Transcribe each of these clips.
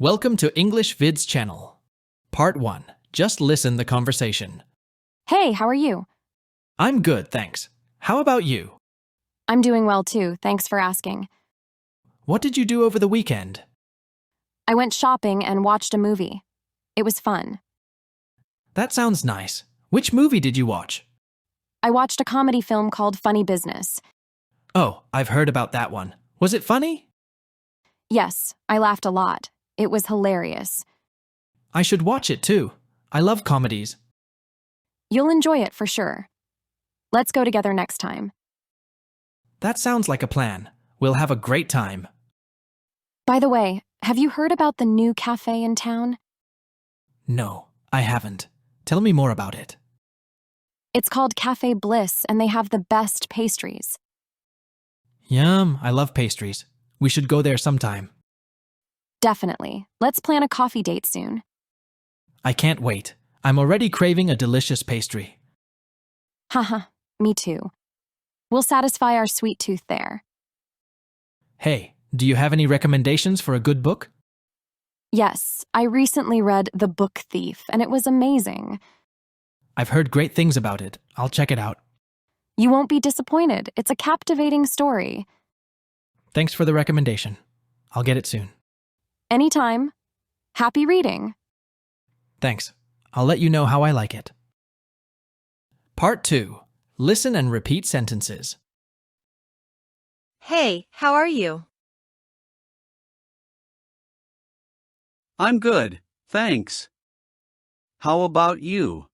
Welcome to English Vids channel. Part 1. Just listen the conversation. Hey, how are you? I'm good, thanks. How about you? I'm doing well too, thanks for asking. What did you do over the weekend? I went shopping and watched a movie. It was fun. That sounds nice. Which movie did you watch? I watched a comedy film called Funny Business. Oh, I've heard about that one. Was it funny? Yes, I laughed a lot. It was hilarious. I should watch it too. I love comedies. You'll enjoy it for sure. Let's go together next time. That sounds like a plan. We'll have a great time. By the way, have you heard about the new cafe in town? No, I haven't. Tell me more about it. It's called Cafe Bliss and they have the best pastries. Yum, I love pastries. We should go there sometime. Definitely. Let's plan a coffee date soon. I can't wait. I'm already craving a delicious pastry. Haha, me too. We'll satisfy our sweet tooth there. Hey, do you have any recommendations for a good book? Yes, I recently read The Book Thief, and it was amazing. I've heard great things about it. I'll check it out. You won't be disappointed. It's a captivating story. Thanks for the recommendation. I'll get it soon. Anytime. Happy reading. Thanks. I'll let you know how I like it. Part 2. Listen and repeat sentences. Hey, how are you? I'm good, thanks. How about you?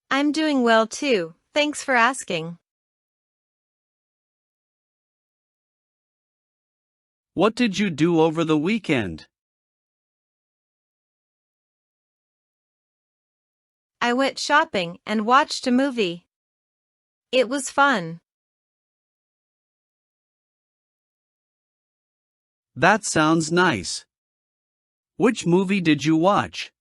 I'm doing well too, thanks for asking. What did you do over the weekend? I went shopping and watched a movie. It was fun. That sounds nice. Which movie did you watch?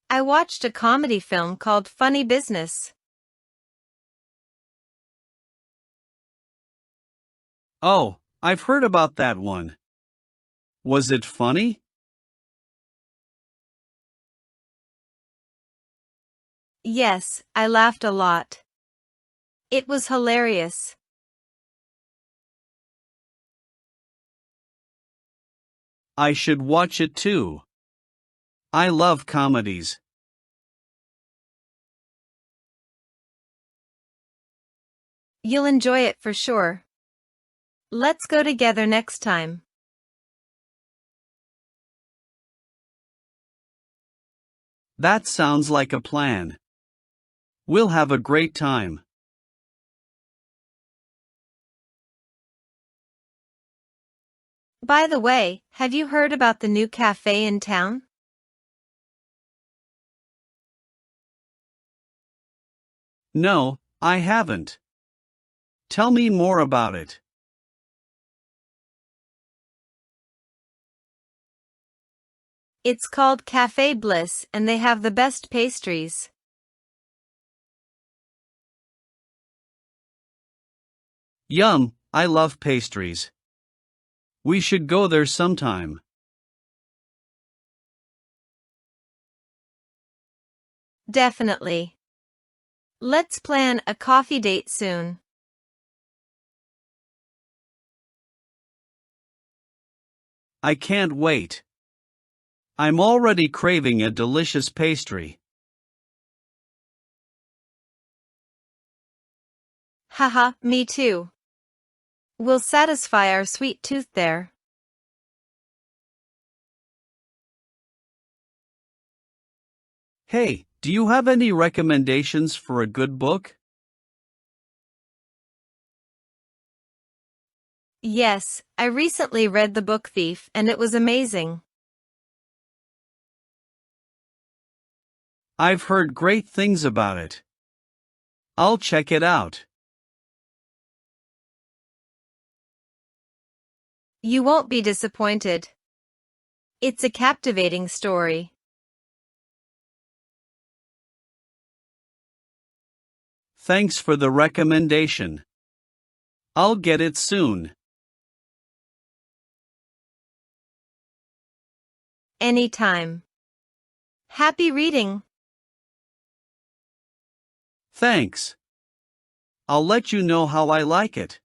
I watched a comedy film called Funny Business. Oh, I've heard about that one. Was it funny? Yes, I laughed a lot. It was hilarious. I should watch it too. I love comedies. You'll enjoy it for sure. Let's go together next time. That sounds like a plan. We'll have a great time. By the way, have you heard about the new cafe in town? No, I haven't. Tell me more about it. It's called Cafe Bliss and they have the best pastries. Yum, I love pastries. We should go there sometime. Definitely. Let's plan a coffee date soon. I can't wait. I'm already craving a delicious pastry. Haha, me too. We'll satisfy our sweet tooth there. Hey, do you have any recommendations for a good book? Yes, I recently read The Book Thief and it was amazing. I've heard great things about it. I'll check it out. You won't be disappointed. It's a captivating story. Thanks for the recommendation. I'll get it soon. Anytime. Happy reading. Thanks. I'll let you know how I like it.